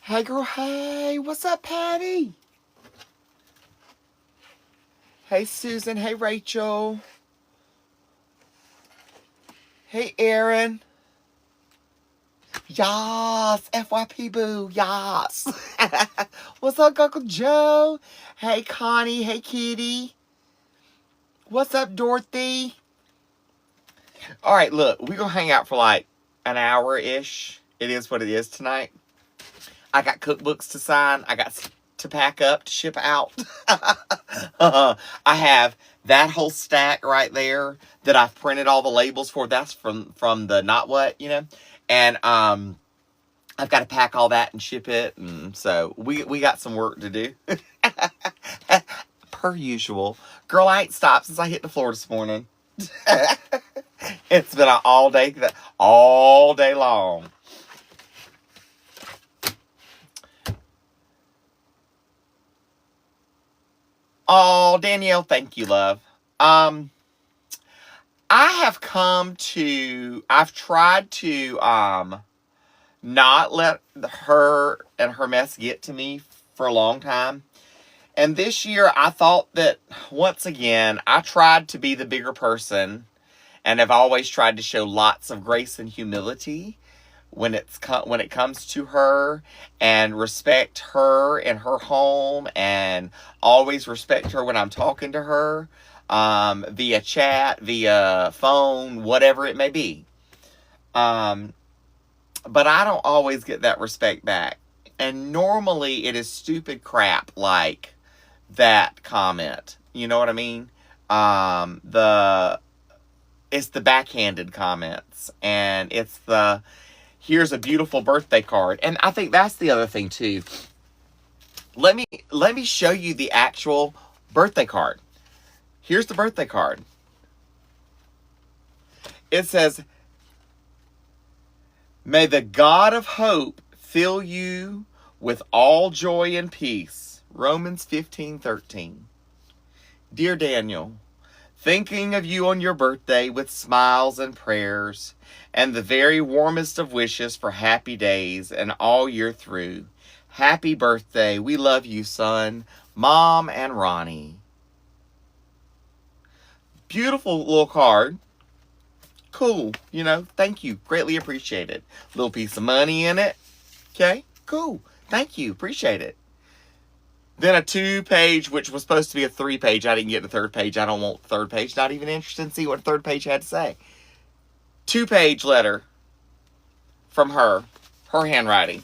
Hey girl, hey, what's up, Patty? Hey Susan, hey Rachel. Hey Aaron. Yas, FYP boo, yas. What's up, Uncle Joe? Hey Connie, hey Kitty. What's up, Dorothy? Alright, look, we're gonna hang out for like an hour-ish. It is what it is tonight. I got cookbooks to sign. I got to pack up, to ship out. I have that whole stack right there that I've printed all the labels for. That's from the Not What, you know. And I've got to pack all that and ship it. And so we got some work to do. Per usual. Girl, I ain't stopped since I hit the floor this morning. It's been an all day long. Oh, Danielle, thank you, love. I've tried to, not let her and her mess get to me for a long time. And this year, I thought that, once again, I tried to be the bigger person and have always tried to show lots of grace and humility when it comes to her, and respect her and her home, and always respect her when I'm talking to her, via chat, via phone, whatever it may be. But I don't always get that respect back. And normally it is stupid crap like that comment. You know what I mean? It's the backhanded comments, and it's the, here's a beautiful birthday card. And I think that's the other thing too. Let me show you the actual birthday card. Here's the birthday card. It says, "May the God of hope fill you with all joy and peace." Romans 15:13. Dear Daniel, thinking of you on your birthday with smiles and prayers and the very warmest of wishes for happy days and all year through. Happy birthday. We love you, son, Mom, and Ronnie. Beautiful little card. Cool. You know, thank you. Greatly appreciated. Little piece of money in it. Okay, cool. Thank you. Appreciate it. Then a 2-page, which was supposed to be a 3-page. I didn't get the 3rd page. I don't want the 3rd page. Not even interested in see what the 3rd page had to say. 2-page letter from her handwriting.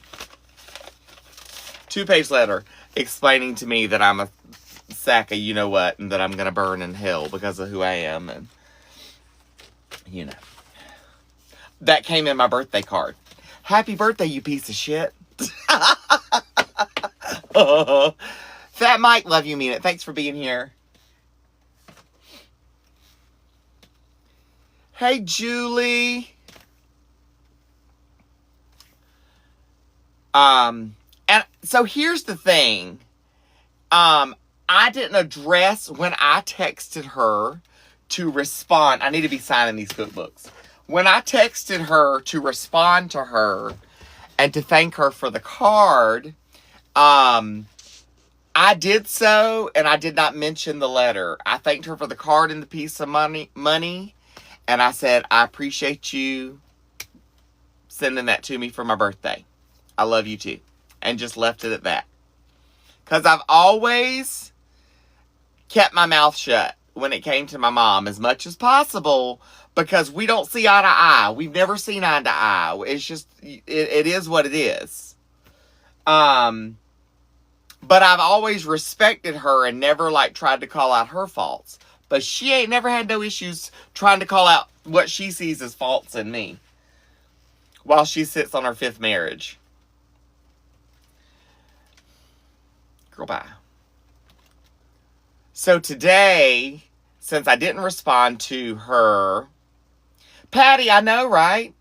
2-page letter explaining to me that I'm a sack of you-know-what, and that I'm going to burn in hell because of who I am. And, you know. That came in my birthday card. Happy birthday, you piece of shit. Fat Mike, love you, mean it. Thanks for being here. Hey, Julie. And so here's the thing. I didn't address when I texted her to respond. I need to be signing these cookbooks. When I texted her to respond to her and to thank her for the card, I did so, and I did not mention the letter. I thanked her for the card and the piece of money, and I said, I appreciate you sending that to me for my birthday. I love you too. And just left it at that. Because I've always kept my mouth shut when it came to my mom as much as possible, because we don't see eye to eye. We've never seen eye to eye. It's just, it is what it is. But I've always respected her and never, like, tried to call out her faults. But she ain't never had no issues trying to call out what she sees as faults in me while she sits on her 5th marriage. Girl, bye. So today, since I didn't respond to her... Patty, I know, right?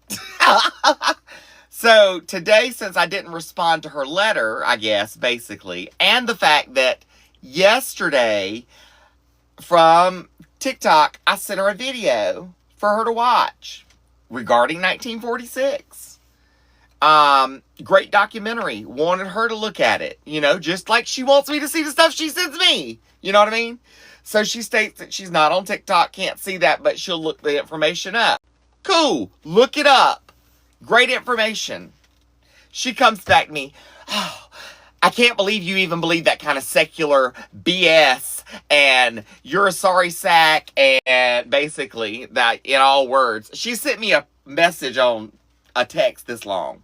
So today, since I didn't respond to her letter, I guess, basically, and the fact that yesterday from TikTok, I sent her a video for her to watch regarding 1946. Great documentary. Wanted her to look at it, you know, just like she wants me to see the stuff she sends me. You know what I mean? So she states that she's not on TikTok, can't see that, but she'll look the information up. Cool. Look it up. Great information. She comes back to me. Oh, I can't believe you even believe that kind of secular BS, and you're a sorry sack, and basically, that in all words. She sent me a message on a text this long.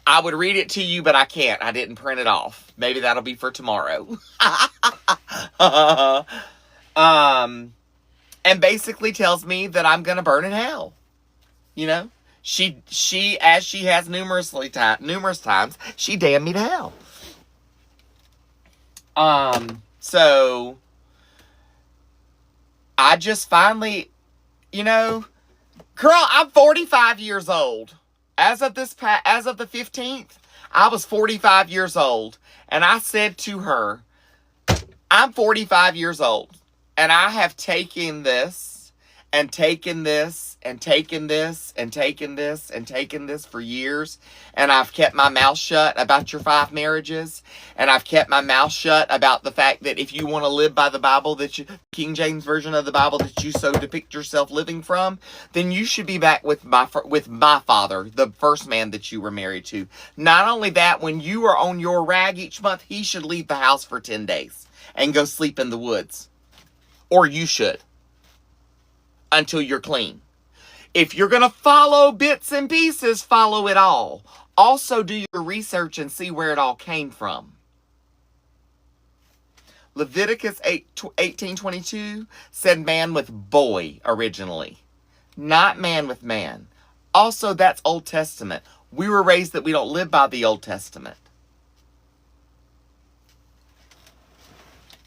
I would read it to you, but I can't. I didn't print it off. Maybe that'll be for tomorrow. And basically tells me that I'm going to burn in hell. You know? She, as she has numerous times, she damned me to hell. So, I just finally, you know, girl, I'm 45 years old. As of the 15th, I was 45 years old. And I said to her, I'm 45 years old. And I have taken this, and taken this, and taken this, and taken this, and taken this for years. And I've kept my mouth shut about your 5 marriages. And I've kept my mouth shut about the fact that if you want to live by the Bible, King James Version of the Bible that you so depict yourself living from, then you should be back with my father, the first man that you were married to. Not only that, when you are on your rag each month, he should leave the house for 10 days and go sleep in the woods. Or you should. Until you're clean. If you're going to follow bits and pieces, follow it all. Also do your research and see where it all came from. Leviticus 18:22 said man with boy originally. Not man with man. Also, that's Old Testament. We were raised that we don't live by the Old Testament.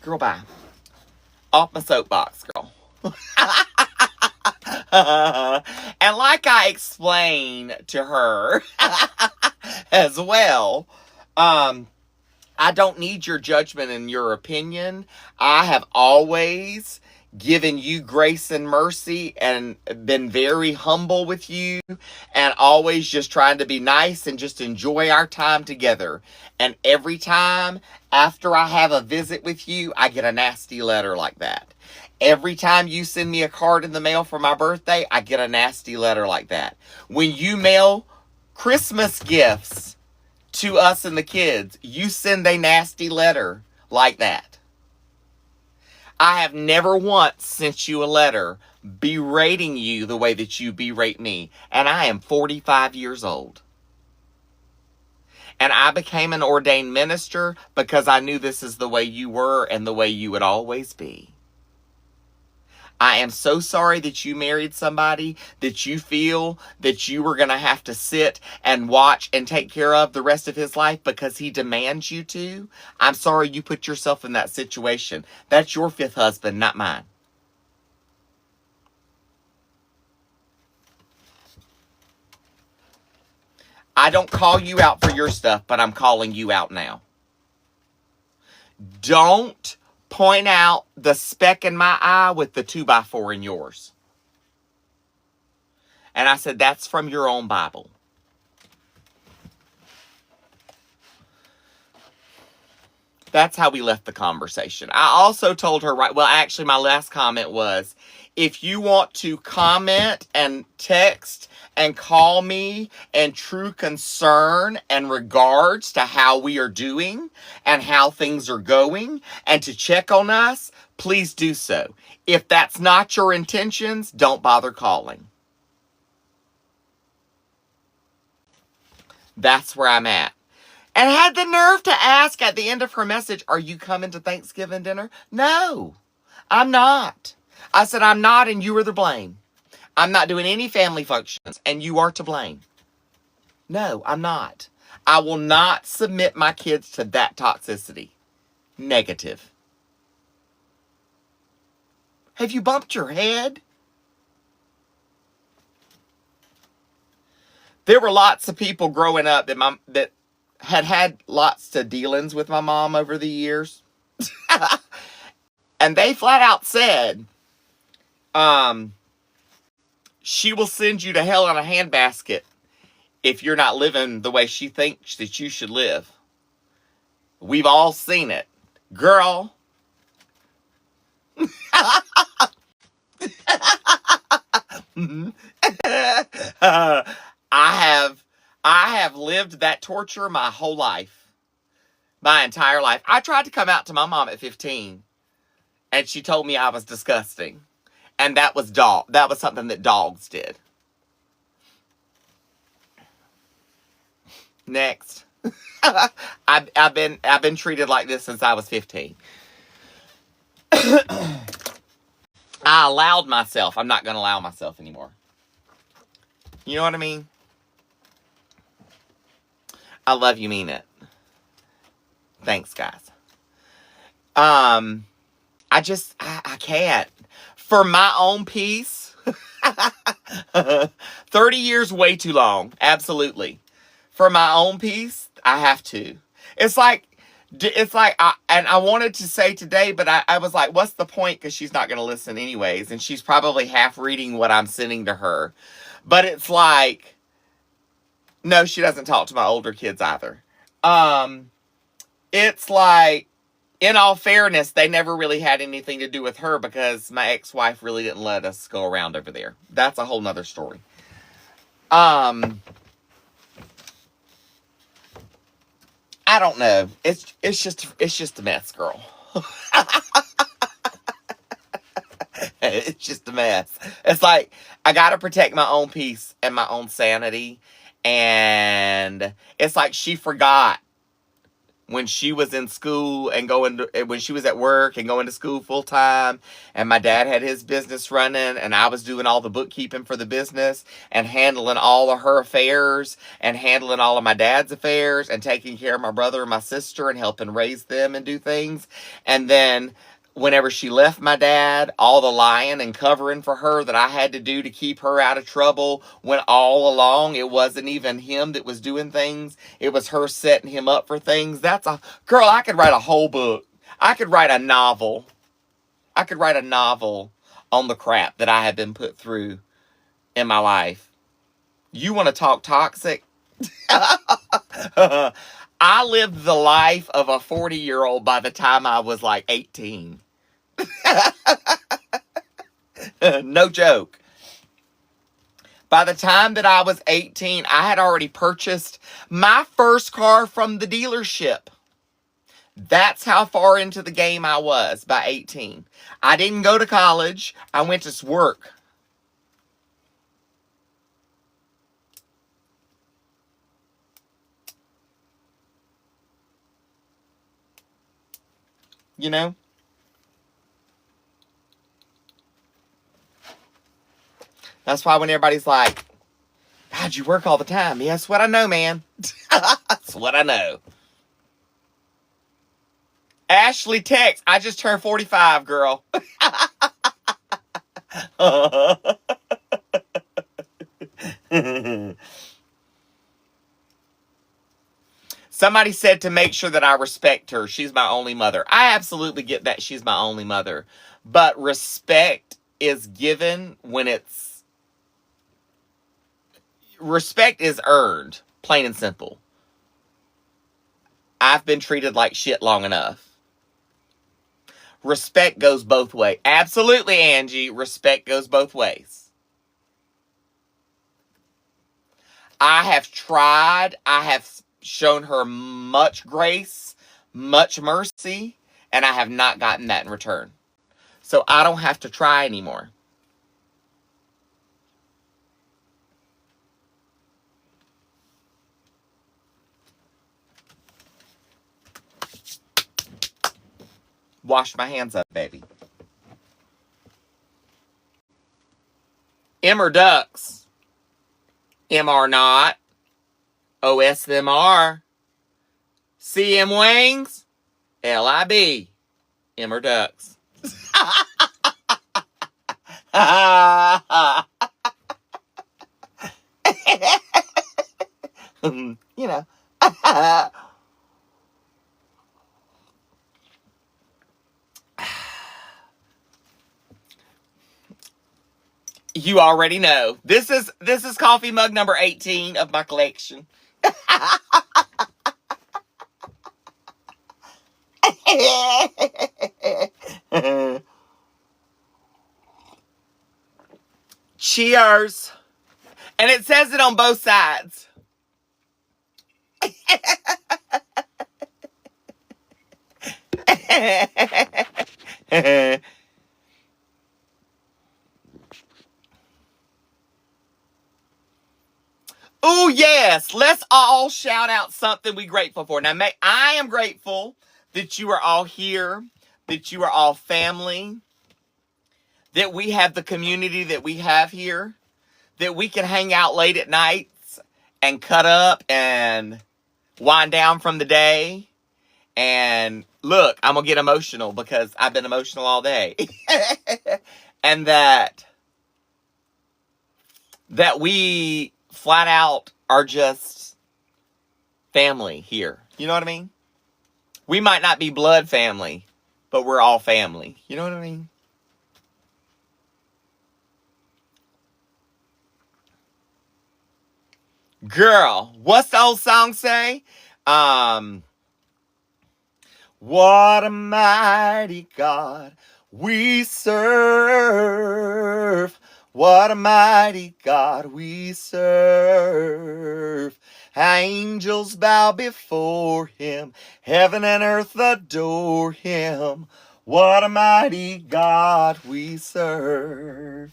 Girl, bye. Off my soapbox, girl. And like I explained to her as well, I don't need your judgment and your opinion. I have always given you grace and mercy and been very humble with you and always just trying to be nice and just enjoy our time together. And every time after I have a visit with you, I get a nasty letter like that. Every time you send me a card in the mail for my birthday, I get a nasty letter like that. When you mail Christmas gifts to us and the kids, you send a nasty letter like that. I have never once sent you a letter berating you the way that you berate me. And I am 45 years old. And I became an ordained minister because I knew this is the way you were and the way you would always be. I am so sorry that you married somebody that you feel that you were going to have to sit and watch and take care of the rest of his life because he demands you to. I'm sorry you put yourself in that situation. That's your 5th husband, not mine. I don't call you out for your stuff, but I'm calling you out now. Don't point out the speck in my eye with the 2x4 in yours. And I said, that's from your own Bible. That's how we left the conversation. I also told her, actually my last comment was, if you want to comment and text and call me in true concern and regards to how we are doing and how things are going and to check on us, please do so. If that's not your intentions, don't bother calling. That's where I'm at. And had the nerve to ask at the end of her message, are you coming to Thanksgiving dinner? No, I'm not. I said, I'm not, and you are the blame. I'm not doing any family functions, and you are to blame. No, I'm not. I will not submit my kids to that toxicity. Negative. Have you bumped your head? There were lots of people growing up that had lots of dealings with my mom over the years. And they flat out said, she will send you to hell in a handbasket if you're not living the way she thinks that you should live. We've all seen it. Girl. I have lived that torture my whole life. My entire life. I tried to come out to my mom at 15, and she told me I was disgusting. And that was something that dogs did. Next. I've been treated like this since I was 15. I allowed myself. I'm not going to allow myself anymore. You know what I mean? I love you, mean it. Thanks, guys. I can't. For my own peace. 30 years way too long. Absolutely. For my own peace, I have to. It's like, I wanted to say today, but I was like, what's the point? Because she's not going to listen anyways. And she's probably half reading what I'm sending to her. But it's like, no, she doesn't talk to my older kids either. It's like, in all fairness, they never really had anything to do with her because my ex-wife really didn't let us go around over there. That's a whole nother story. I don't know. It's just a mess, girl. It's just a mess. It's like, I gotta protect my own peace and my own sanity. And it's like she forgot when she was in school and when she was at work and going to school full time, and my dad had his business running, and I was doing all the bookkeeping for the business and handling all of her affairs and handling all of my dad's affairs and taking care of my brother and my sister and helping raise them and do things. And then whenever she left my dad, all the lying and covering for her that I had to do to keep her out of trouble, when all along it wasn't even him that was doing things. It was her setting him up for things. Girl, I could write a whole book. I could write a novel. I could write a novel on the crap that I have been put through in my life. You want to talk toxic? I lived the life of a 40-year-old by the time I was like 18. No joke. By the time that I was 18, I had already purchased my first car from the dealership. That's how far into the game I was by 18. I didn't go to college. I went to work. You know? That's why when everybody's like, God, you work all the time. Yeah, that's what I know, man. That's what I know. Ashley text, I just turned 45, girl. Somebody said to make sure that I respect her. She's my only mother. I absolutely get that she's my only mother. But respect is given when respect is earned. Plain and simple. I've been treated like shit long enough. Respect goes both ways. Absolutely, Angie. Respect goes both ways. I have tried. I have shown her much grace, much mercy, and I have not gotten that in return. So I don't have to try anymore. Wash my hands up, baby. M or ducks. M are not. OS them are. CM wings. LIB. M or ducks. You know. You already know. This is coffee mug number 18 of my collection. Cheers. And it says it on both sides. Oh, yes. Let's all shout out something we're grateful for. Now, I am grateful that you are all here, that you are all family, that we have the community that we have here, that we can hang out late at nights and cut up and wind down from the day. And look, I'm going to get emotional because I've been emotional all day. And that we flat out are just family here. You know what I mean? We might not be blood family, but we're all family. You know what I mean? Girl, what's the old song say? What a mighty God we serve. What a mighty God we serve. Angels bow before him. Heaven and earth adore him. What a mighty God we serve.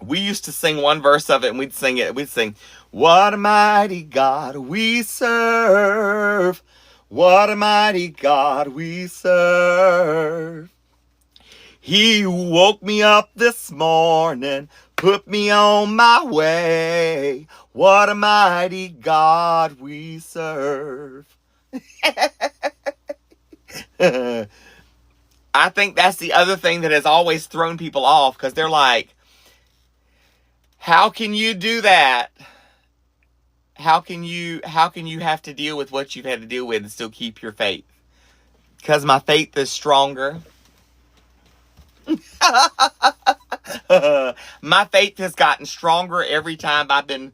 We used to sing one verse of it and we'd sing it. We'd sing, what a mighty God we serve. What a mighty God we serve. He woke me up this morning, put me on my way. What a mighty God we serve. I think that's the other thing that has always thrown people off, because they're like, how can you do that? How can you have to deal with what you've had to deal with and still keep your faith? Because my faith is stronger. My faith has gotten stronger every time I've been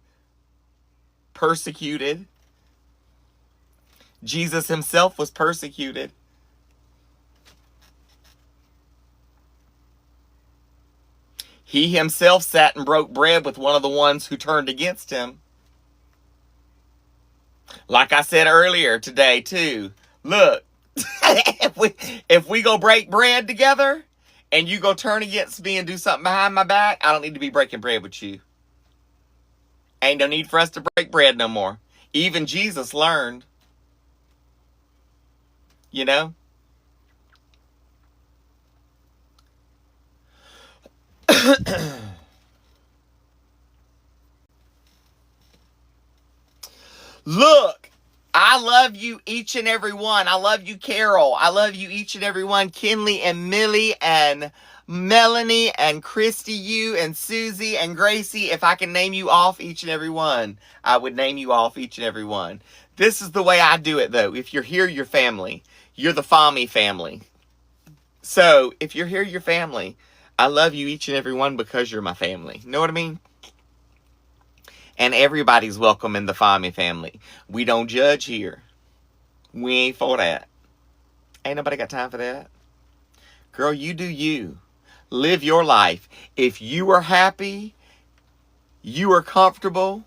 persecuted. Jesus himself was persecuted. He himself sat and broke bread with one of the ones who turned against him. Like I said earlier today too, look, if we go break bread together and you go turn against me and do something behind my back, I don't need to be breaking bread with you. Ain't no need for us to break bread no more. Even Jesus learned, you know. Look, I love you each and every one. I love you, Carol. I love you each and every one. Kinley and Millie and Melanie and Christy, you and Susie and Gracie. If I can name you off each and every one, I would name you off each and every one. This is the way I do it, though. If you're here, you're family. You're the Fami family. So if you're here, you're family. I love you each and every one because you're my family. Know what I mean? And everybody's welcome in the Fami family. We don't judge here. We ain't for that. Ain't nobody got time for that. Girl, you do you. Live your life. If you are happy, you are comfortable,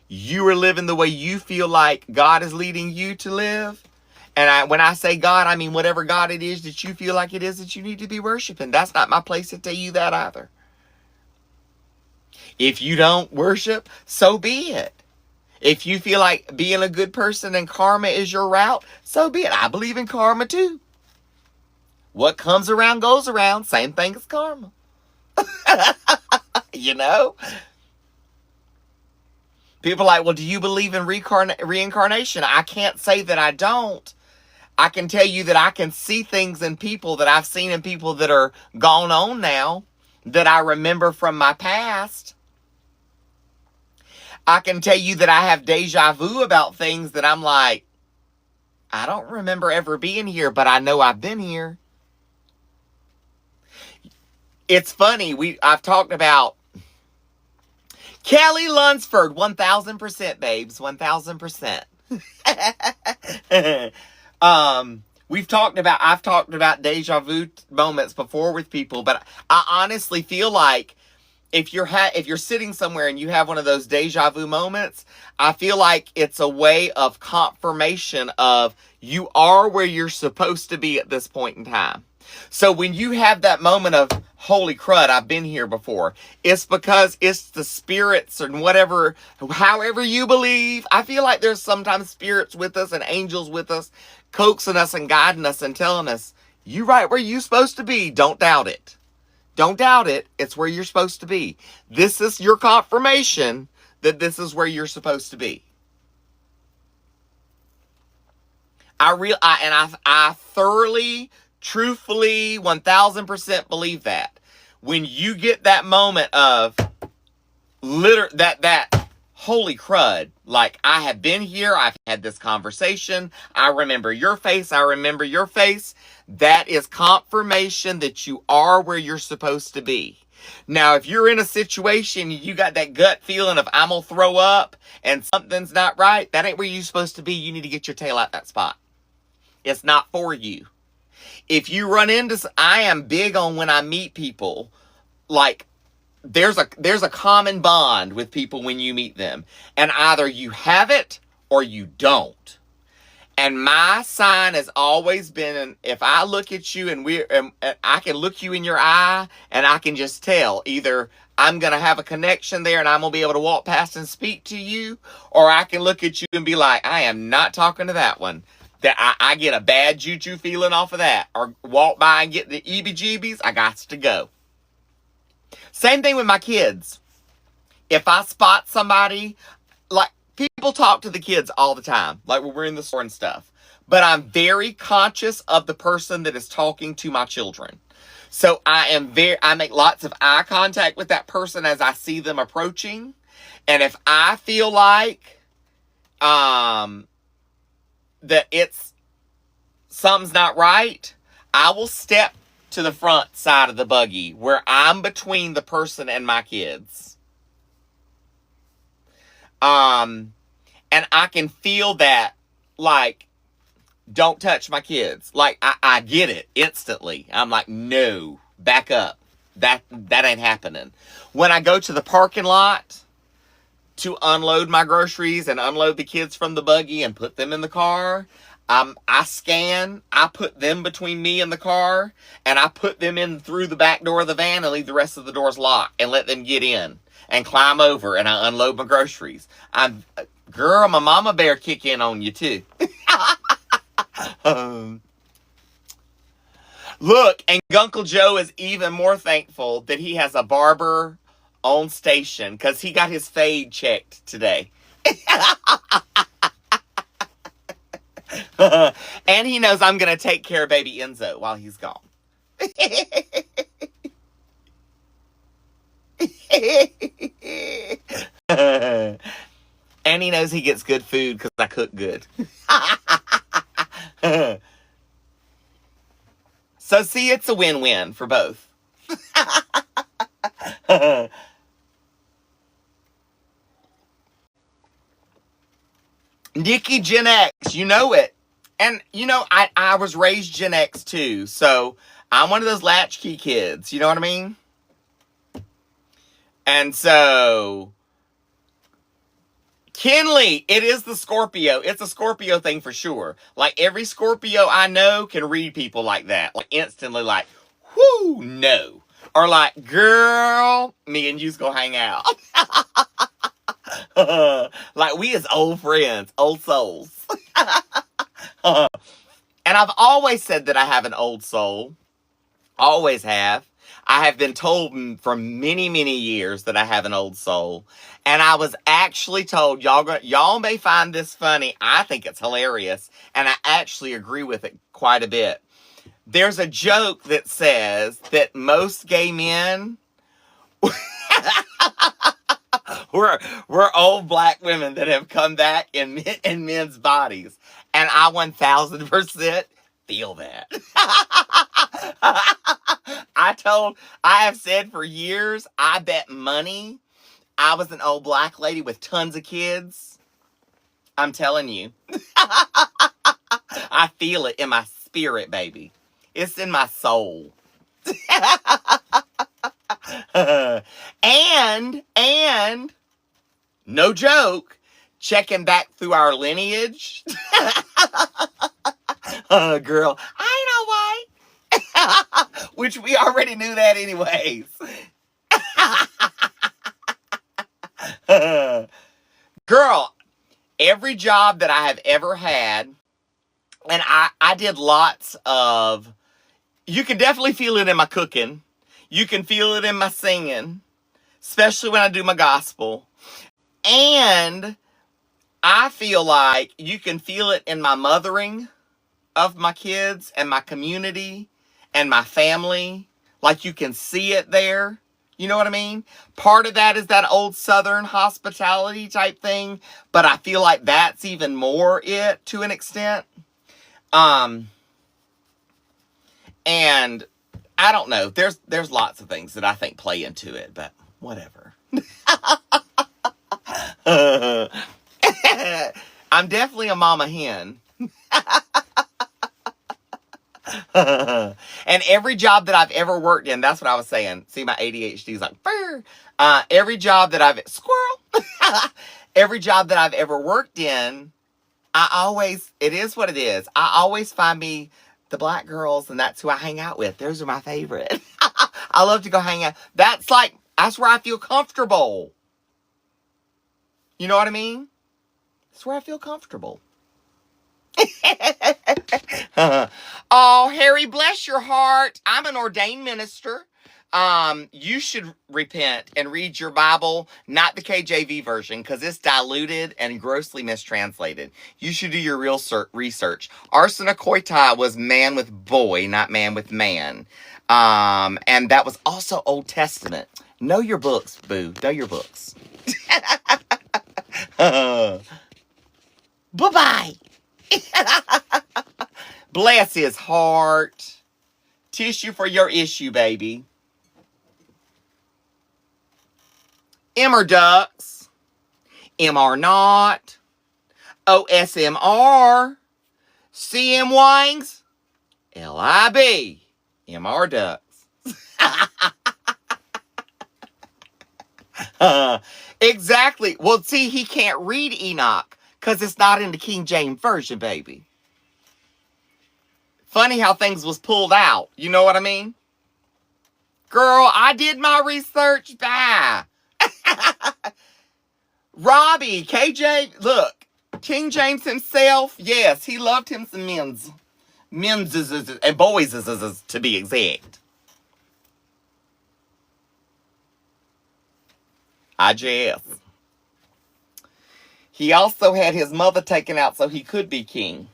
you are living the way you feel like God is leading you to live. And when I say God, I mean whatever God it is that you feel like it is that you need to be worshiping. That's not my place to tell you that either. If you don't worship, so be it. If you feel like being a good person and karma is your route, so be it. I believe in karma too. What comes around goes around. Same thing as karma. You know? People are like, well, do you believe in reincarnation? I can't say that I don't. I can tell you that I can see things in people that I've seen in people that are gone on now that I remember from my past. I can tell you that I have deja vu about things that I'm like, I don't remember ever being here, but I know I've been here. It's funny. I've talked about Kelly Lunsford, 1000%, babes, 1000%. I've talked about deja vu moments before with people, but I honestly feel like if you're sitting somewhere and you have one of those deja vu moments, I feel like it's a way of confirmation of you are where you're supposed to be at this point in time. So when you have that moment of, holy crud, I've been here before, it's because it's the spirits and whatever, however you believe. I feel like there's sometimes spirits with us and angels with us, coaxing us and guiding us and telling us, you right where you're supposed to be. Don't doubt it. Don't doubt it. It's where you're supposed to be. This is your confirmation that this is where you're supposed to be. I thoroughly, truthfully, 1000% believe that. When you get that moment of that holy crud, like I have been here, I've had this conversation, I remember your face, I remember your face. That is confirmation that you are where you're supposed to be. Now, if you're in a situation, you got that gut feeling of I'm gonna throw up and something's not right, that ain't where you're supposed to be. You need to get your tail out that spot. It's not for you. If you run into, I am big on when I meet people, like, there's a common bond with people when you meet them. And either you have it or you don't. And my sign has always been, if I look at you and I can look you in your eye and I can just tell either I'm going to have a connection there and I'm going to be able to walk past and speak to you, or I can look at you and be like, I am not talking to that one. That I get a bad juju feeling off of that, or walk by and get the EBGBs, I got to go. Same thing with my kids. If I spot somebody, like, people talk to the kids all the time, like when we're in the store and stuff. But I'm very conscious of the person that is talking to my children. So I make lots of eye contact with that person as I see them approaching. And if I feel like that something's not right, I will step to the front side of the buggy where I'm between the person and my kids. And I can feel that, like, don't touch my kids. Like, I get it instantly. I'm like, no, back up. That ain't happening. When I go to the parking lot to unload my groceries and unload the kids from the buggy and put them in the car, I scan, I put them between me and the car, and I put them in through the back door of the van and leave the rest of the doors locked and let them get in and climb over, and I unload my groceries. Girl, my mama bear kick in on you too. Look, and Uncle Joe is even more thankful that he has a barber on station because he got his fade checked today. And he knows I'm going to take care of baby Enzo while he's gone. And he knows he gets good food because I cook good. So see, it's a win-win for both. Nikki Gen X, you know it. And, you know, I was raised Gen X too, so I'm one of those latchkey kids, you know what I mean? And so, Kinley, it is the Scorpio. It's a Scorpio thing for sure. Like, every Scorpio I know can read people like that. Like, instantly like, whoo, no. Or like, girl, me and you's gonna hang out. Like, we as old friends, old souls. And I've always said that I have an old soul. Always have. I have been told for many, many years that I have an old soul. And I was actually told, y'all may find this funny. I think it's hilarious. And I actually agree with it quite a bit. There's a joke that says that most gay men we're old black women that have come back in men's bodies, and I 1000% feel that. I have said for years, I bet money I was an old black lady with tons of kids. I'm telling you. I feel it in my spirit, baby. It's in my soul. and no joke, checking back through our lineage. Girl, I know why. Which we already knew that anyways. Girl, every job that I have ever had, and I did lots of, you can definitely feel it in my cooking. You can feel it in my singing, especially when I do my gospel. And I feel like you can feel it in my mothering of my kids and my community and my family. Like you can see it there. You know what I mean? Part of that is that old Southern hospitality type thing, but I feel like that's even more it to an extent. And I don't know. There's lots of things that I think play into it, but whatever. I'm definitely a mama hen. And every job that I've ever worked in, that's what I was saying. See, my ADHD is like, Burr. Every job that squirrel. Every job that I've ever worked in, it is what it is. I always find me the black girls, and that's who I hang out with. Those are my favorite. I love to go hang out. That's where I feel comfortable. You know what I mean? That's where I feel comfortable. Oh, Harry, bless your heart. I'm an ordained minister. You should repent and read your Bible, not the KJV version, because it's diluted and grossly mistranslated. You should do your real research. Arsena Koitai was man with boy, not man with man. And that was also Old Testament. Know your books, boo. Know your books. Bye-bye. Bless his heart. Tissue for your issue, baby. MR ducks. MR not. OSMR. CM wangs. LIB. MR ducks. Exactly. Well, see, he can't read Enoch because it's not in the King James Version, baby. Funny how things was pulled out. You know what I mean? Girl, I did my research. Bye. Robbie, KJ, look. King James himself, yes, he loved him some men's. Men's and boys to be exact. IJS. He also had his mother taken out so he could be king.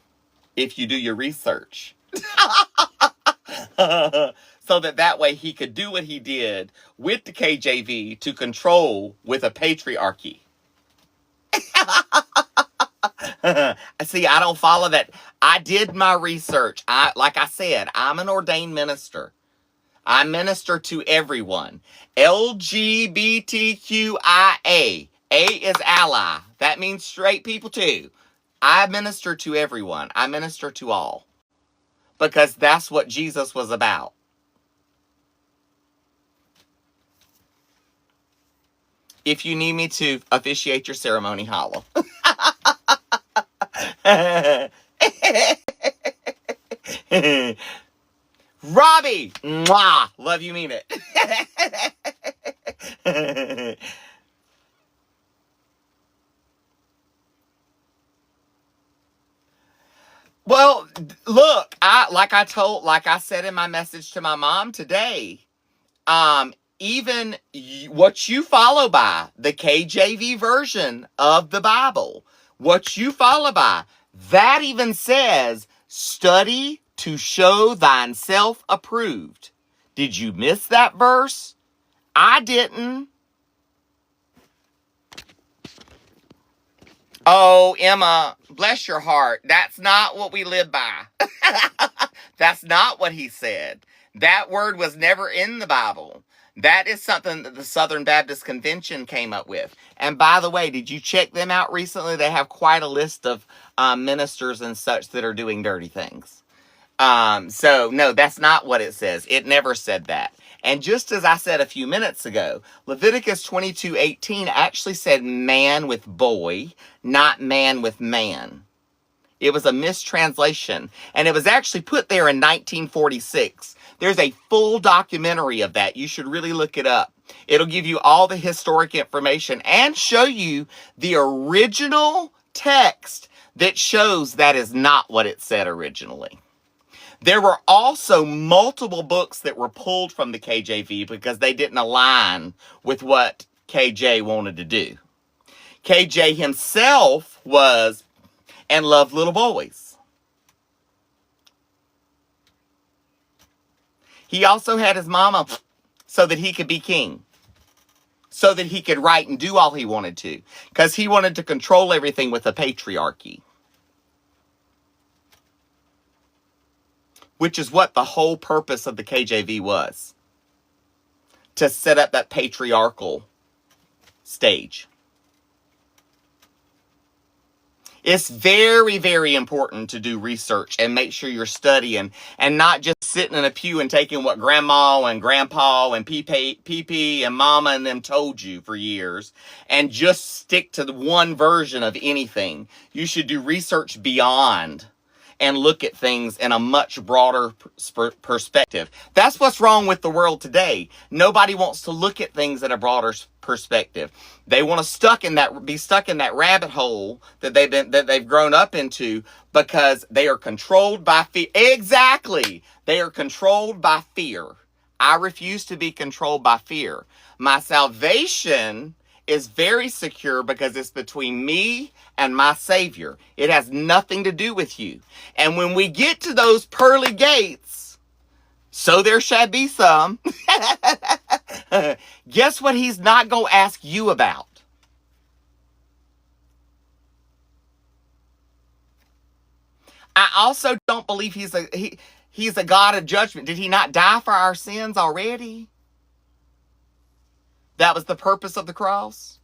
If you do your research. So that way he could do what he did with the KJV to control with a patriarchy. See, I don't follow that. I did my research. Like I said, I'm an ordained minister. I minister to everyone. LGBTQIA. A is ally. That means straight people too. I minister to everyone. I minister to all. Because that's what Jesus was about. If you need me to officiate your ceremony, holla. Robbie! Mwah! Love you, mean it. Well, look, like I said in my message to my mom today, even what you follow by, the KJV version of the Bible, what you follow by, that even says, study to show thyself approved. Did you miss that verse? I didn't. Oh, Emma, bless your heart. That's not what we live by. That's not what he said. That word was never in the Bible. That is something that the Southern Baptist Convention came up with. And by the way, did you check them out recently? They have quite a list of ministers and such that are doing dirty things. So no, that's not what it says. It never said that. And just as I said a few minutes ago, Leviticus 22:18 actually said man with boy, not man with man. It was a mistranslation, and it was actually put there in 1946. There's a full documentary of that. You should really look it up. It'll give you all the historic information and show you the original text that shows that is not what it said originally. There were also multiple books that were pulled from the KJV because they didn't align with what KJ wanted to do. KJ himself was and loved little boys. He also had his mama so that he could be king, so that he could write and do all he wanted to, because he wanted to control everything with a patriarchy. Which is what the whole purpose of the KJV was. To set up that patriarchal stage. It's very, very important to do research and make sure you're studying and not just sitting in a pew and taking what grandma and grandpa and PP and mama and them told you for years and just stick to the one version of anything. You should do research beyond and look at things in a much broader perspective. That's what's wrong with the world today. Nobody wants to look at things in a broader perspective. They want to be stuck in that rabbit hole that they've grown up into because they are controlled by fear. Exactly. They are controlled by fear. I refuse to be controlled by fear. My salvation is very secure because it's between me and my Savior. It has nothing to do with you. And when we get to those pearly gates, so there shall be some, guess what he's not going to ask you about? I also don't believe he's a God of judgment. Did he not die for our sins already? That was the purpose of the cross.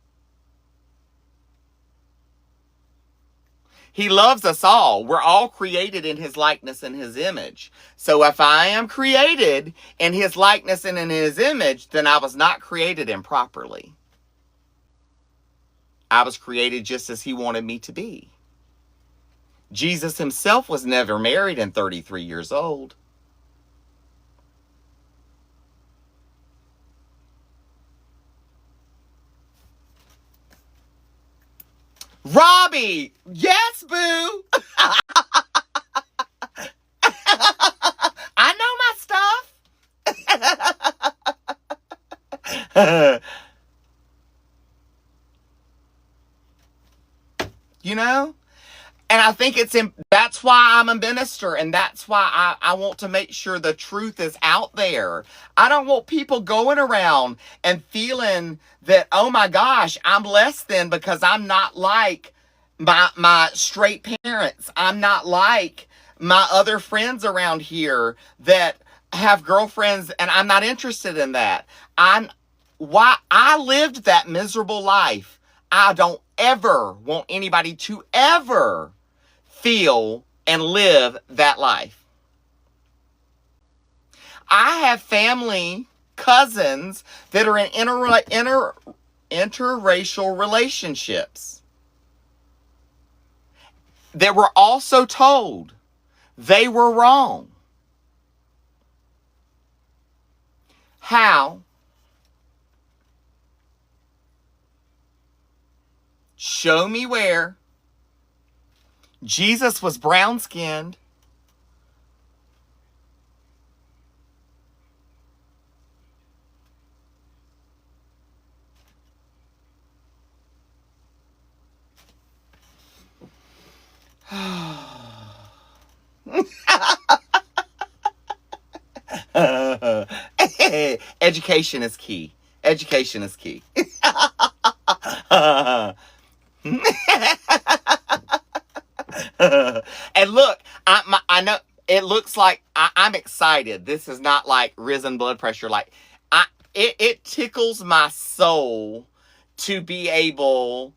He loves us all. We're all created in his likeness and his image. So if I am created in his likeness and in his image, then I was not created improperly. I was created just as he wanted me to be. Jesus himself was never married and 33 years old. Robbie! Yes, boo! I know my stuff. You know? And I think that's why I'm a minister, and that's why I want to make sure the truth is out there. I don't want people going around and feeling that, oh my gosh, I'm less than because I'm not like my straight parents. I'm not like my other friends around here that have girlfriends, and I'm not interested in that. Why I lived that miserable life. I don't ever want anybody to ever feel and live that life. I have family, cousins that are in interracial relationships that were also told they were wrong. How? Show me where. Jesus was brown-skinned. Education is key. Education is key. And look, I know it looks like I'm excited. This is not like risen blood pressure. Like it tickles my soul to be able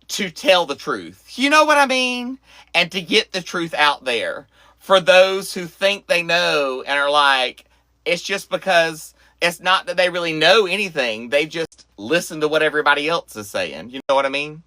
to tell the truth. You know what I mean? And to get the truth out there for those who think they know and are like, it's just because it's not that they really know anything. They just listen to what everybody else is saying. You know what I mean?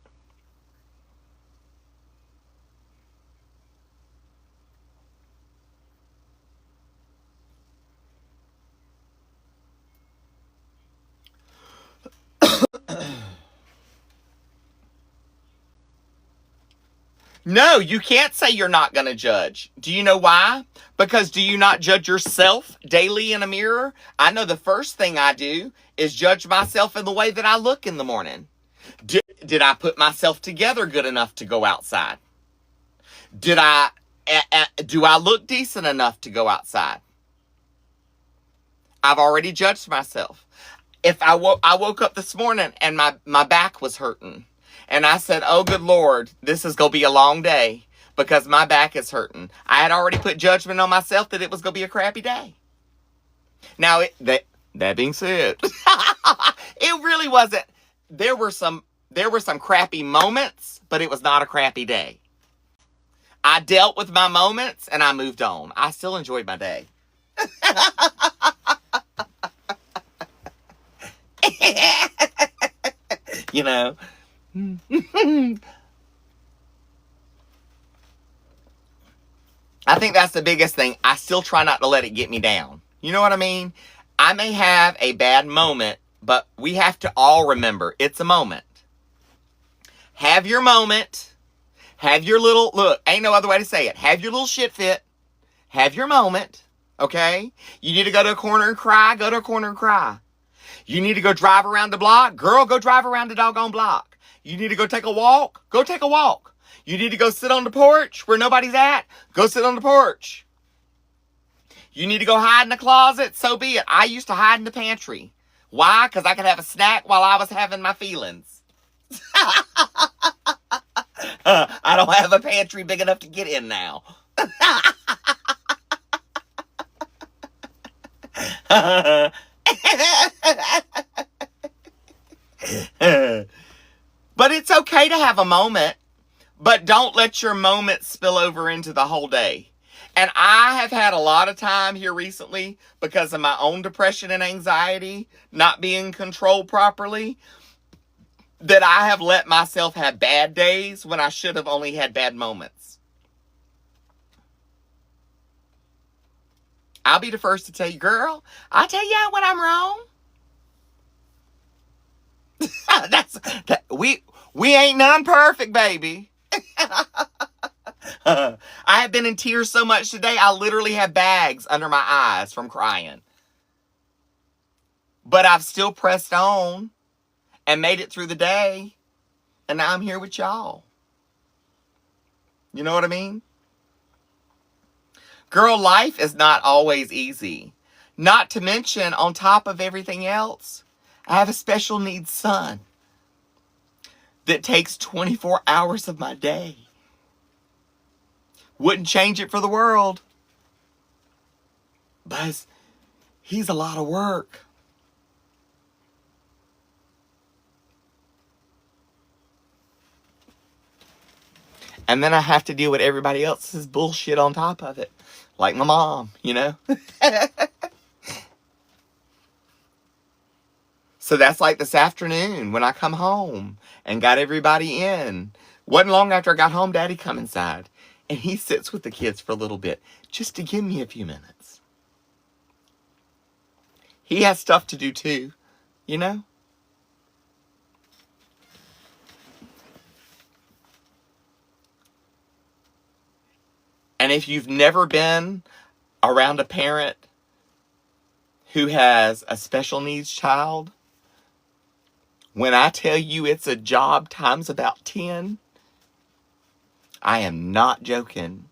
No, you can't say you're not going to judge. Do you know why? Because do you not judge yourself daily in a mirror? I know the first thing I do is judge myself in the way that I look in the morning. Did I put myself together good enough to go outside? Did I do I look decent enough to go outside? I've already judged myself. If I woke up this morning and my back was hurting, and I said, "Oh, good Lord, this is going to be a long day because my back is hurting." I had already put judgment on myself that it was going to be a crappy day. Now, that being said, it really wasn't. There were some crappy moments, but it was not a crappy day. I dealt with my moments and I moved on. I still enjoyed my day. You know. I think that's the biggest thing. I still try not to let it get me down. You know what I mean? I may have a bad moment, but we have to all remember it's a moment. Have your moment. Have your little, look, ain't no other way to say it. Have your little shit fit. Have your moment. Okay? You need to go to a corner and cry. Go to a corner and cry. You need to go drive around the block. Girl, go drive around the doggone block. You need to go take a walk. Go take a walk. You need to go sit on the porch where nobody's at. Go sit on the porch. You need to go hide in the closet. So be it. I used to hide in the pantry. Why? Because I could have a snack while I was having my feelings. I don't have a pantry big enough to get in now. But it's okay to have a moment, but don't let your moment spill over into the whole day. And I have had a lot of time here recently because of my own depression and anxiety not being controlled properly, that I have let myself have bad days when I should have only had bad moments. I'll be the first to tell you, girl, I'll tell you when I'm wrong. We ain't none perfect, baby. I have been in tears so much today, I literally have bags under my eyes from crying. But I've still pressed on and made it through the day. And now I'm here with y'all. You know what I mean? Girl, life is not always easy. Not to mention, on top of everything else, I have a special needs son that takes 24 hours of my day. Wouldn't change it for the world. But he's a lot of work. And then I have to deal with everybody else's bullshit on top of it. Like my mom, you know? So that's like this afternoon when I come home and got everybody in. Wasn't long after I got home, Daddy come inside. And he sits with the kids for a little bit just to give me a few minutes. He has stuff to do too, you know? And if you've never been around a parent who has a special needs child, when I tell you it's a job times about 10, I am not joking.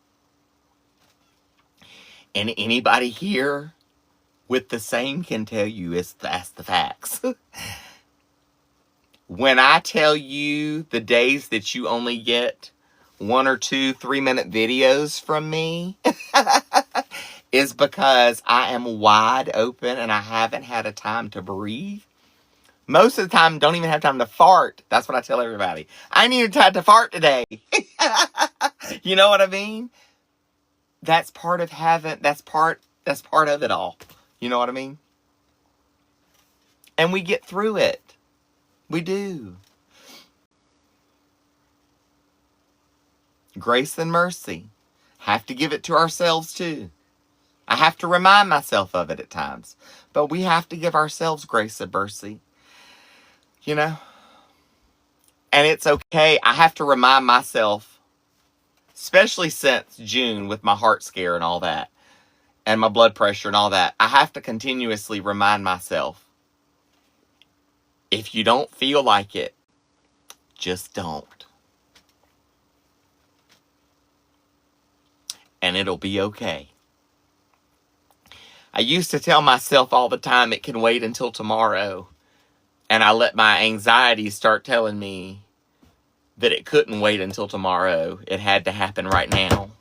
And anybody here with the same can tell you that's the facts. When I tell you the days that you only get 1 or 2 3-minute videos from me is because I am wide open and I haven't had a time to breathe. Most of the time, don't even have time to fart. That's what I tell everybody. I ain't even time to fart today. You know what I mean? That's part of having, that's part of it all. You know what I mean? And we get through it. We do. Grace and mercy. Have to give it to ourselves too. I have to remind myself of it at times. But we have to give ourselves grace and mercy. You know? And it's okay. I have to remind myself, especially since June with my heart scare and all that, and my blood pressure and all that, I have to continuously remind myself, if you don't feel like it, just don't. And it'll be okay. I used to tell myself all the time it can wait until tomorrow. And I let my anxiety start telling me that it couldn't wait until tomorrow. It had to happen right now.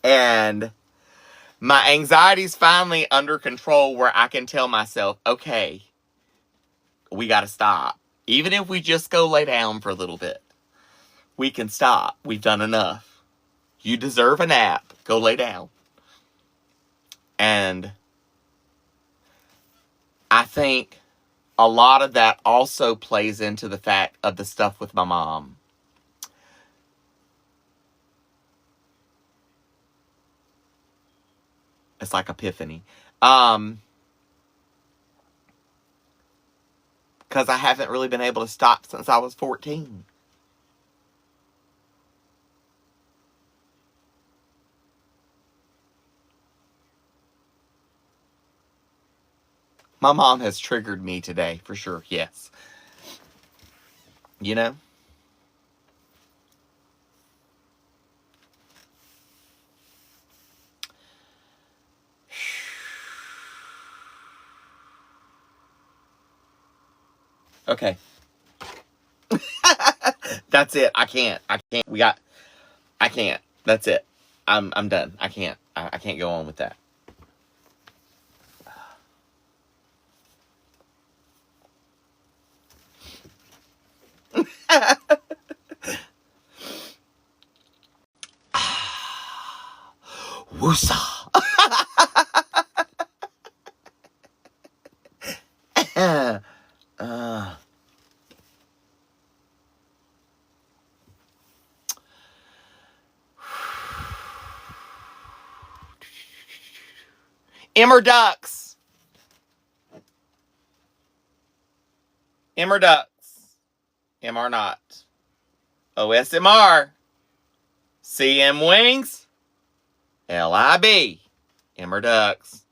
And my anxiety's finally under control where I can tell myself, okay, we got to stop. Even if we just go lay down for a little bit, we can stop. We've done enough. You deserve a nap. Go lay down. And I think a lot of that also plays into the fact of the stuff with my mom. It's like epiphany. Because I haven't really been able to stop since I was 14. My mom has triggered me today, for sure, yes. You know? Okay. That's it. I can't. I can't. That's it. I'm done. I can't. I can't go on with that. Woosa. Emmer ducks. Emmer ducks. MR not. OSMR. CM wings. LIB. Emmer ducks.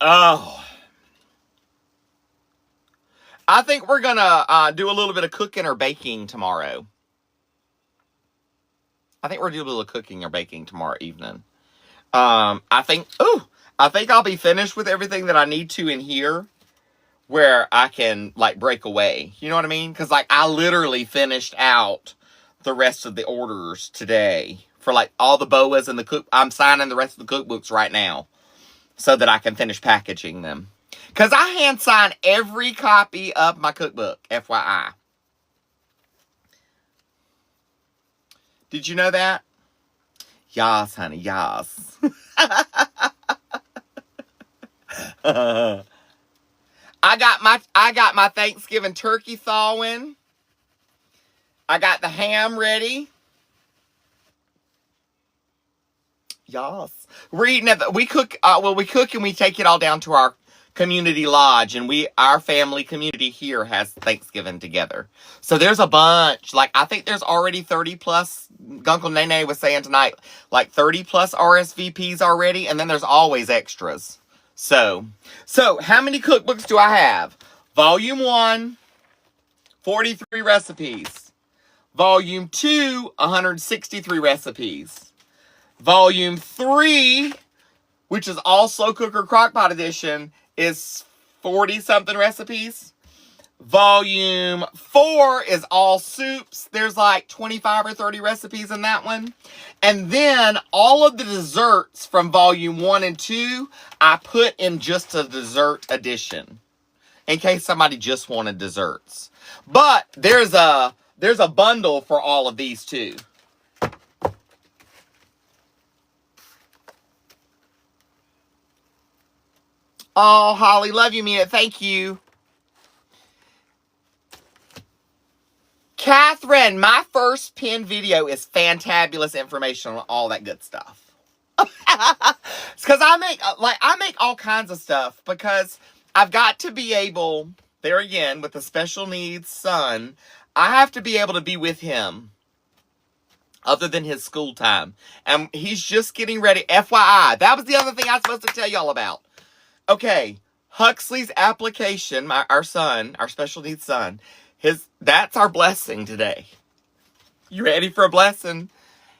Oh. I think we're gonna do a little bit of cooking or baking tomorrow. I think we're doing a little cooking or baking tomorrow evening. I think I'll be finished with everything that I need to in here where I can, like, break away. You know what I mean? Because, like, I literally finished out the rest of the orders today for, like, all the boas and the cook. I'm signing the rest of the cookbooks right now so that I can finish packaging them. Because I hand sign every copy of my cookbook, FYI. Did you know that? Yas, honey, yas. I got my Thanksgiving turkey thawing. I got the ham ready. Yas. We're eating at we cook and we take it all down to our community lodge, and our family community here has Thanksgiving together. So there's a bunch. Like, I think there's already 30 plus. Uncle Nene was saying tonight, like 30 plus RSVPs already, and then there's always extras. So how many cookbooks do I have? Volume 1, 43 recipes. Volume 2, 163 recipes. Volume 3, which is all slow cooker crockpot edition, is 40-something recipes. Volume 4 is all soups. There's like 25 or 30 recipes in that one. And then all of the desserts from Volume 1 and 2, I put in just a dessert edition, in case somebody just wanted desserts. But there's a bundle for all of these too. Oh, Holly, love you, Mia. Thank you. Catherine, my first pin video is fantabulous information on all that good stuff. It's because I make all kinds of stuff because I've got to be able, there again, with a special needs son, I have to be able to be with him other than his school time. And he's just getting ready. FYI, that was the other thing I was supposed to tell y'all about. Okay, Huxley's application, our son, our special needs son, that's our blessing today. You ready for a blessing?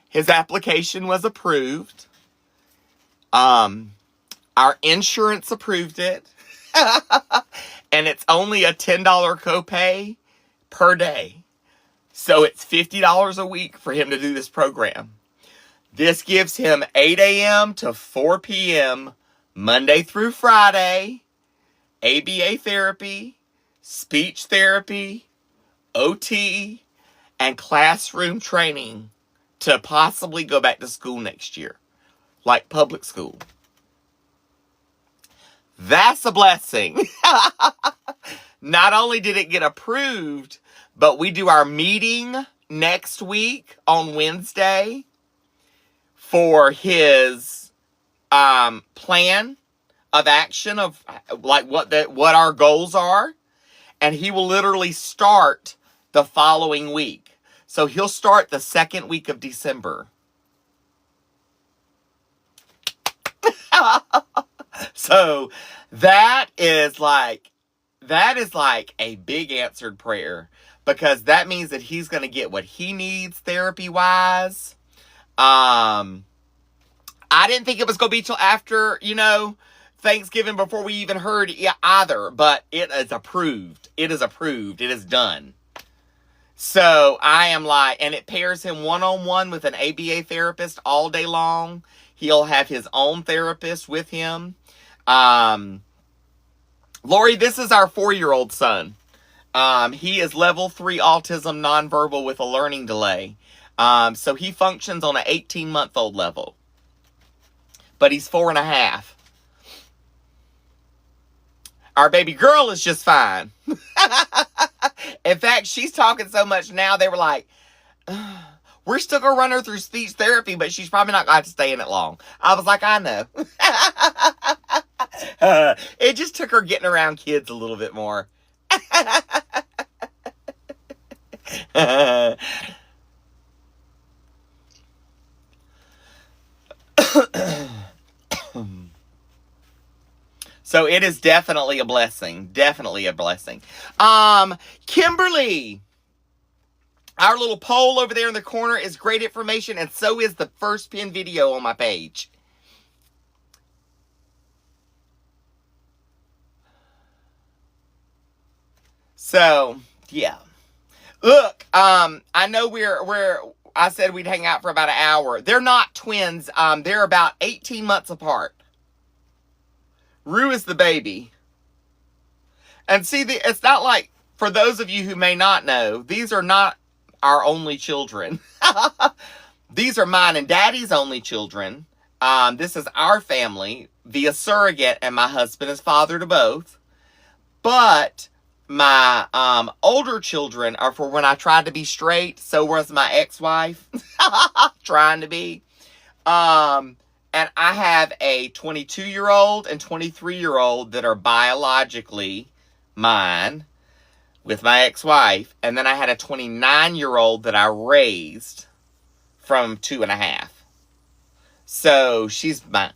His application was approved. Our insurance approved it. And it's only a $10 copay per day. So it's $50 a week for him to do this program. This gives him 8 a.m. to 4 p.m. Monday through Friday, ABA therapy, speech therapy, OT, and classroom training to possibly go back to school next year, like public school. That's a blessing. Not only did it get approved, but we do our meeting next week on Wednesday for his plan of action of like what our goals are. And he will literally start the following week. So he'll start the second week of December. So that is like a big answered prayer, because that means that he's going to get what he needs therapy wise. I didn't think it was going to be till after, Thanksgiving before we even heard either, but it is approved. It is approved. It is done. So I am and it pairs him one-on-one with an ABA therapist all day long. He'll have his own therapist with him. Lori, this is our 4-year-old son. He is level 3 autism nonverbal with a learning delay. So he functions on an 18-month-old level. But he's 4.5. Our baby girl is just fine. In fact, she's talking so much now, they were like, we're still going to run her through speech therapy, but she's probably not going to have to stay in it long. I was like, I know. It just took her getting around kids a little bit more. So it is definitely a blessing. Definitely a blessing. Kimberly, our little poll over there in the corner is great information, and so is the first pin video on my page. So, yeah. Look, I know I said we'd hang out for about an hour. They're not twins. They're about 18 months apart. Rue is the baby. And see, it's not like, for those of you who may not know, these are not our only children. These are mine and Daddy's only children. This is our family via surrogate, and my husband is father to both. But my older children are for when I tried to be straight. So was my ex-wife trying to be. And I have a 22-year-old and 23-year-old that are biologically mine with my ex-wife. And then I had a 29-year-old that I raised from 2.5. So she's mine.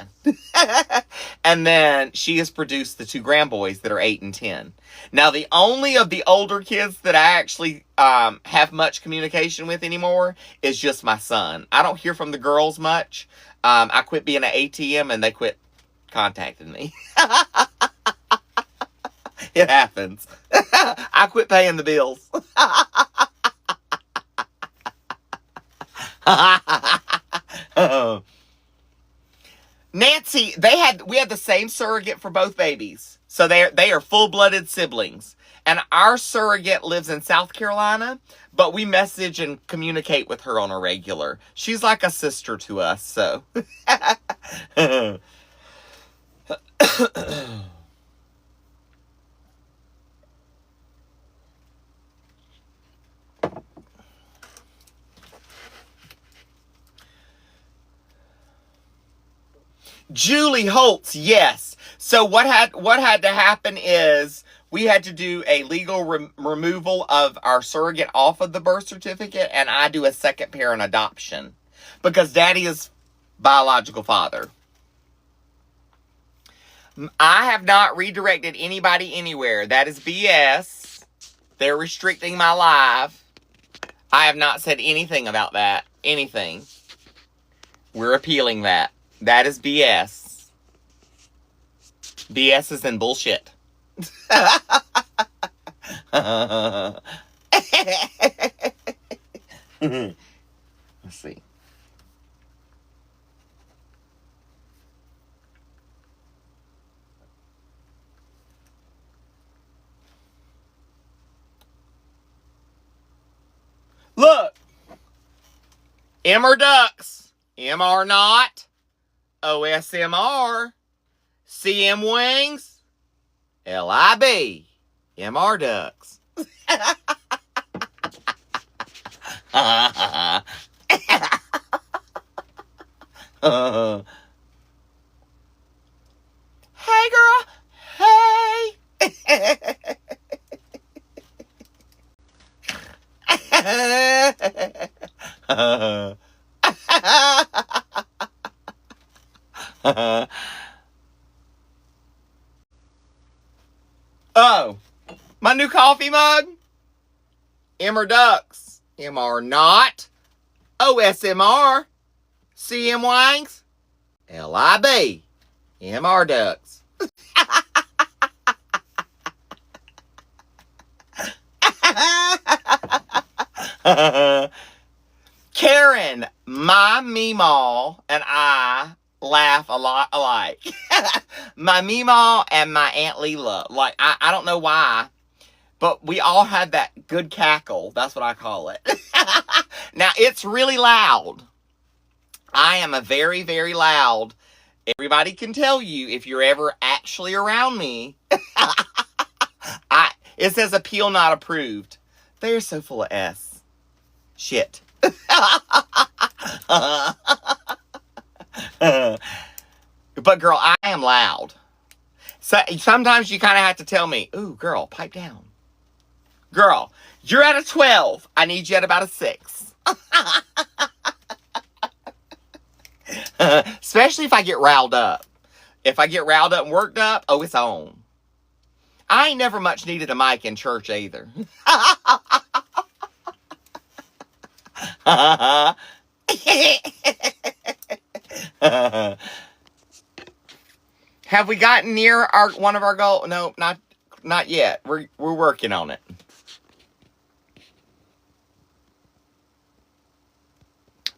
And then she has produced the 2 grandboys that are 8 and 10. Now, the only of the older kids that I actually have much communication with anymore is just my son. I don't hear from the girls much. I quit being an ATM and they quit contacting me. It happens. I quit paying the bills. Nancy, we had the same surrogate for both babies. So they are full-blooded siblings. And our surrogate lives in South Carolina, but we message and communicate with her on a regular. She's like a sister to us, so. Julie Holtz, yes. So what had to happen is we had to do a legal removal of our surrogate off of the birth certificate, and I do a second parent adoption because Daddy is biological father. I have not redirected anybody anywhere. That is BS. They're restricting my live. I have not said anything about that. Anything. We're appealing that. That is BS. BS is in bullshit. Let's see. Look. M or ducks. M or not. OSMR. CM wings. LIB. MR ducks. Hey, girl. Hey. Oh, my new coffee mug. MR ducks. MR not. OSMR. CM wangs. LIB. MR ducks. Karen, my Meemaw, and I laugh a lot alike. My Meemaw and my Aunt Leela. Like, I don't know why, but we all had that good cackle. That's what I call it. Now, it's really loud. I am a very, very loud. Everybody can tell you if you're ever actually around me. It says appeal not approved. They're so full of S. Shit. But girl, I am loud. So sometimes you kind of have to tell me, ooh, girl, pipe down. Girl, you're at a 12. I need you at about a 6. Especially if I get riled up. If I get riled up and worked up, oh, it's on. I ain't never much needed a mic in church either. Have we gotten near one of our goals? No, not yet. We're working on it.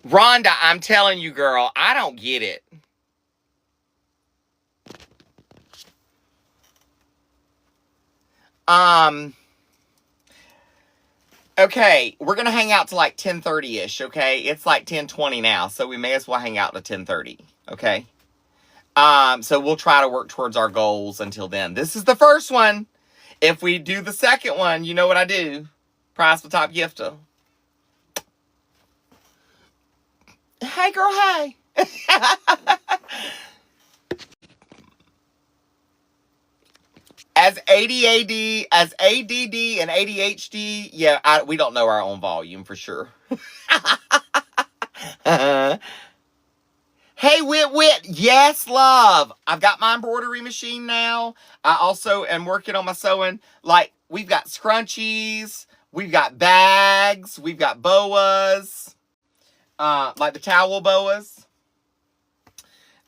Rhonda, I'm telling you, girl, I don't get it. Okay, we're gonna hang out to like 10:30-ish, okay? It's like 10:20 now, so we may as well hang out to 10:30, okay? So we'll try to work towards our goals until then. This is the first one. If we do the second one, you know what I do. Prize for top gifter. Hey, girl, hey. As ADD and ADHD, yeah, we don't know our own volume for sure. Hey, Wit. Yes, love. I've got my embroidery machine now. I also am working on my sewing. Like, we've got scrunchies. We've got bags. We've got boas. Like the towel boas.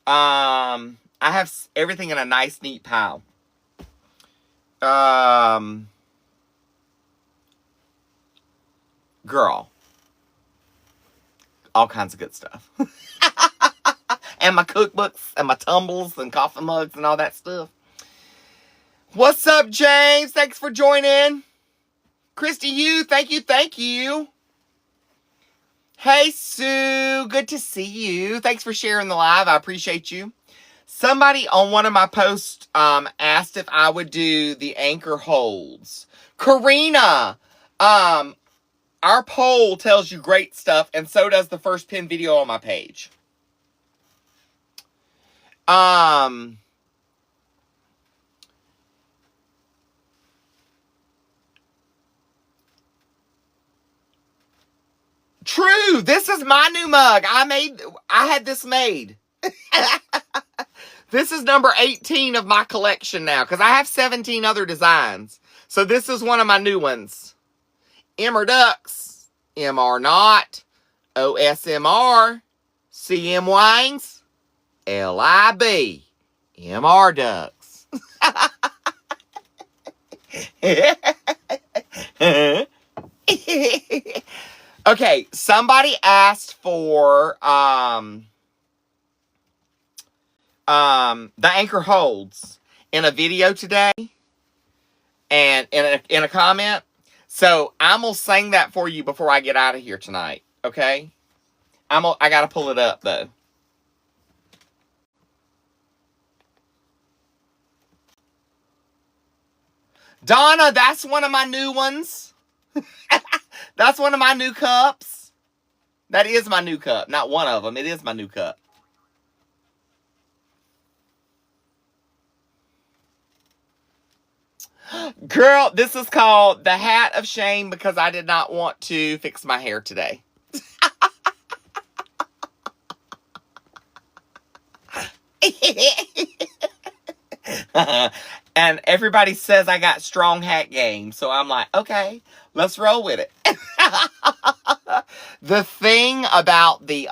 I have everything in a nice, neat pile. Girl. All kinds of good stuff. And my cookbooks and my tumbles and coffee mugs and all that stuff. What's up, James? Thanks for joining. Christy, thank you. Hey, Sue, good to see you. Thanks for sharing the live. I appreciate you. Somebody on one of my posts asked if I would do the anchor holds. Karina, our poll tells you great stuff, and so does the first pin video on my page. True, this is my new mug. I had this made. This is number 18 of my collection now, because I have 17 other designs. So this is one of my new ones. MR Ducks, MR Not, OSMR, CM Wines, LIB, MR Ducks. Okay, somebody asked for the anchor holds in a video today and in a comment. So I'm gonna sing that for you before I get out of here tonight. Okay? I gotta pull it up though. Donna, that's one of my new ones. That's one of my new cups. That is my new cup. Not one of them. It is my new cup. Girl, this is called the Hat of Shame because I did not want to fix my hair today. And everybody says I got strong hat game. So I'm like, okay, let's roll with it. The thing about the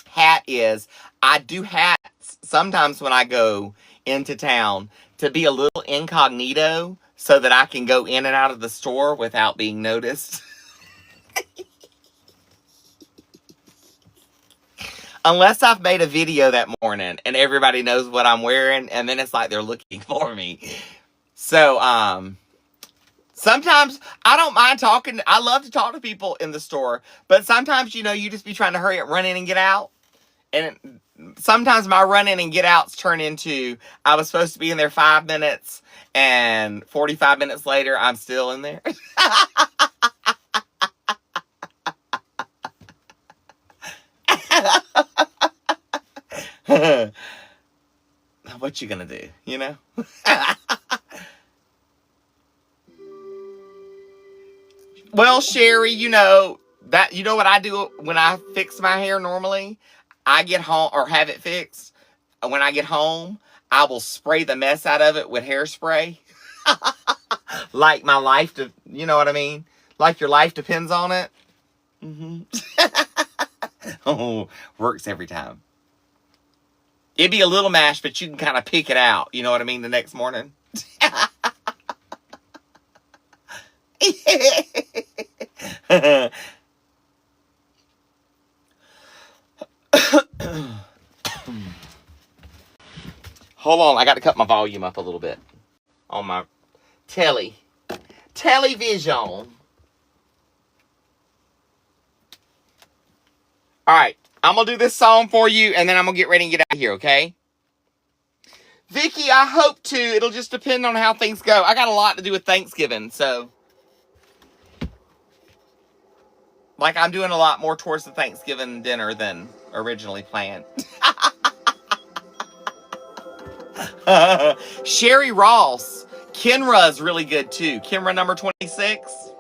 hat is I do hats sometimes when I go into town to be a little incognito so that I can go in and out of the store without being noticed. Unless I've made a video that morning and everybody knows what I'm wearing, and then it's like they're looking for me. So, sometimes I don't mind talking. I love to talk to people in the store, but sometimes, you just be trying to hurry up, run in and get out. And sometimes my run in and get outs turn into, I was supposed to be in there 5 minutes and 45 minutes later, I'm still in there. What you gonna do, Well, Sherry, you know what I do when I fix my hair normally? I get home or have it fixed. When I get home, I will spray the mess out of it with hairspray. Like my life, you know what I mean? Like your life depends on it. Mm-hmm. Oh, works every time. It'd be a little mash, but you can kind of pick it out. You know what I mean? The next morning. Hold on, I got to cut my volume up a little bit on my television. All right, I'm gonna do this song for you, and then I'm gonna get ready and get out of here. Okay, Vicky, I hope to. It'll just depend on how things go. I got a lot to do with Thanksgiving, so like I'm doing a lot more towards the Thanksgiving dinner than originally planned. Sherry Ross. Kenra's really good too. Kenra number 26.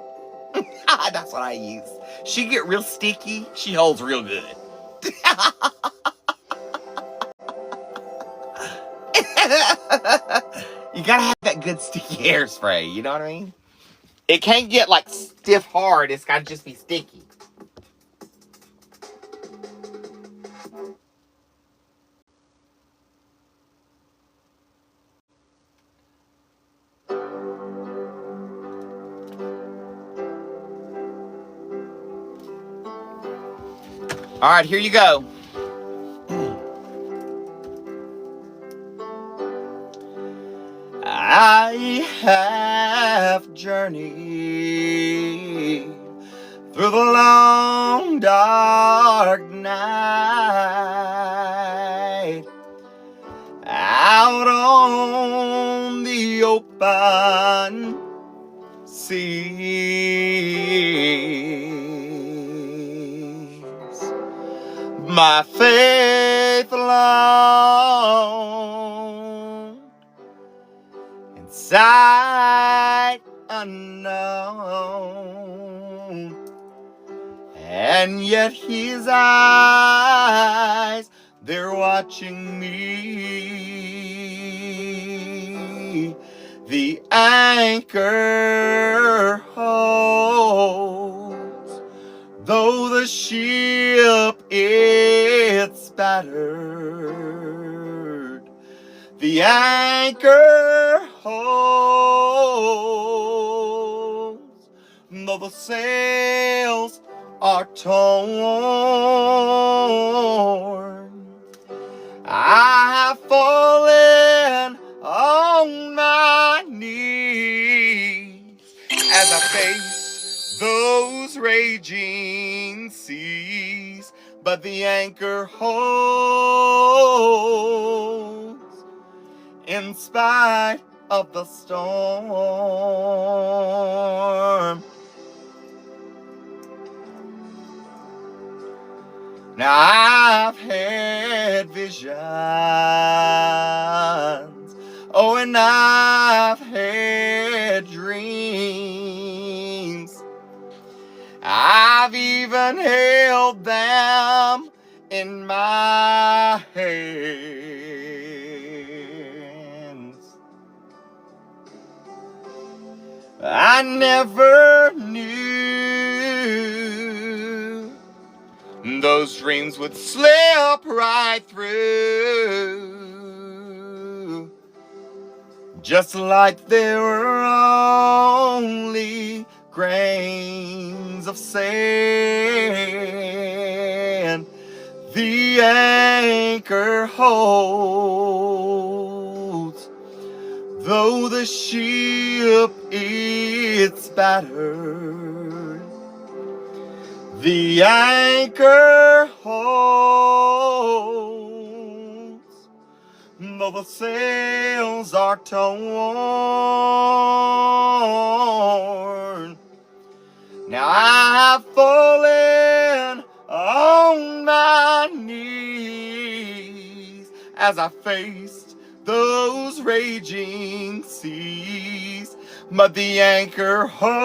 That's what I use. She get real sticky. She holds real good. You gotta have that good sticky hairspray, you know what I mean? It can't get like stiff hard, it's gotta just be sticky. Alright, here you go. I have journeyed through the long dark night, out on the open seas. My faith alone, in sight unknown, and yet his eyes, they're watching me. The anchor holds, though the ship it's battered. The anchor holds, though the sails are torn. I have fallen on my knees as I face those raging seas, but the anchor holds in spite of the storm. Now I've had visions, oh, and I've had dreams. I've even held them in my hands. I never knew those dreams would slip right through, just like they were only grains of sand. The anchor holds, though the ship it's battered. The anchor holds, though the sails are torn. Now I have fallen on my knees as I faced those raging seas, but the anchor holds,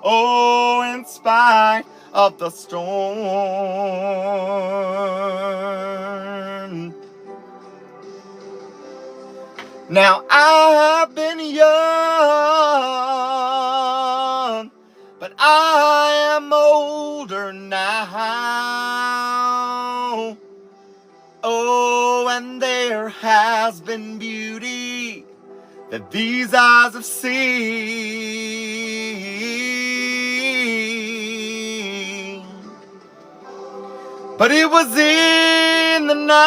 oh, in spite of the storm. Now I have been young, but I am older now. Oh, and there has been beauty that these eyes have seen, but it was in the night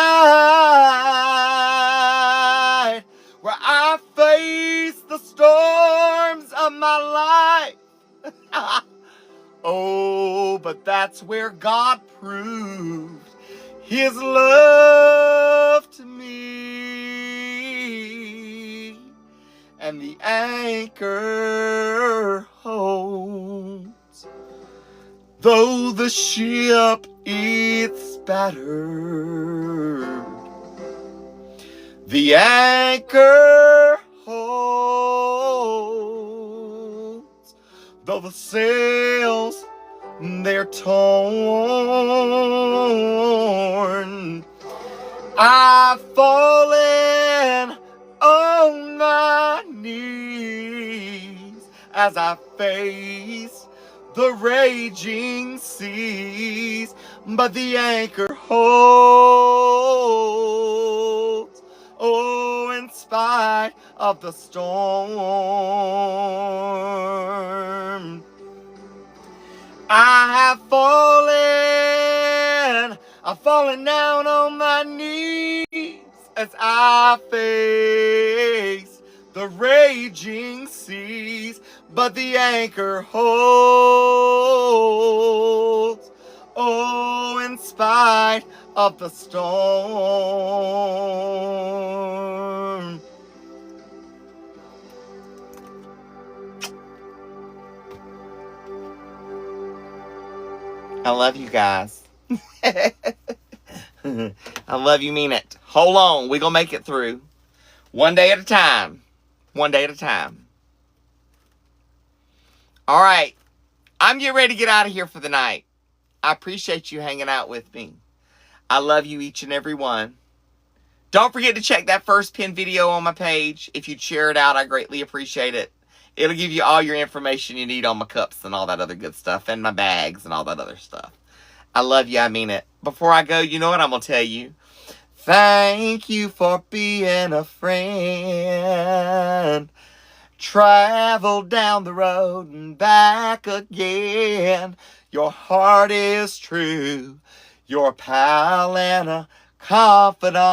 where I faced the storms of my life. Oh, but that's where God proved His love to me, and the anchor holds, though the ship it's battered. The anchor holds, though the sails they're torn. I've fallen on my knees as I face the raging seas, but the anchor holds. Oh, in spite of the storm, I have fallen. I've fallen down on my knees as I face the raging seas, but the anchor holds. Oh, in spite of the storm. I love you guys. I love you, mean it. Hold on. We're going to make it through. One day at a time. One day at a time. All right. I'm getting ready to get out of here for the night. I appreciate you hanging out with me. I love you, each and every one. Don't forget to check that first pinned video on my page. If you'd share it out, I greatly appreciate it. It'll give you all your information you need on my cups and all that other good stuff, and my bags and all that other stuff. I love you, I mean it. Before I go, you know what I'm going to tell you? Thank you for being a friend. Travel down the road and back again. Your heart is true. Your pal and a confidant.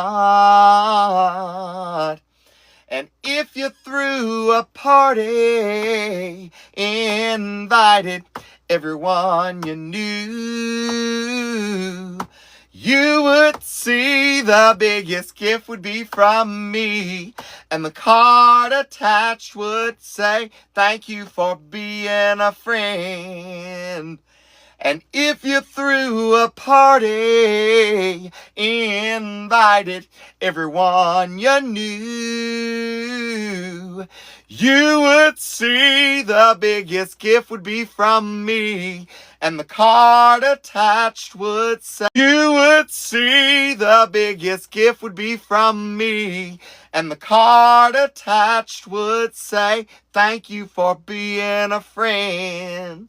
And if you threw a party, invited everyone you knew, you would see the biggest gift would be from me. And the card attached would say, thank you for being a friend. And if you threw a party, invited everyone you knew, you would see the biggest gift would be from me. And the card attached would say, you would see the biggest gift would be from me. And the card attached would say, thank you for being a friend.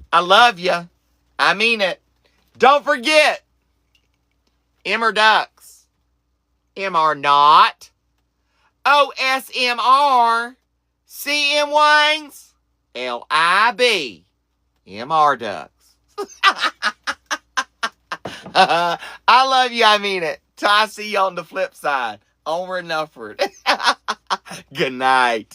I love you. I mean it. Don't forget, M are ducks. M are not. OSMR. CM wings. LIB. MR ducks. I love you. I mean it. Till I see you on the flip side. Onward and upward. Good night.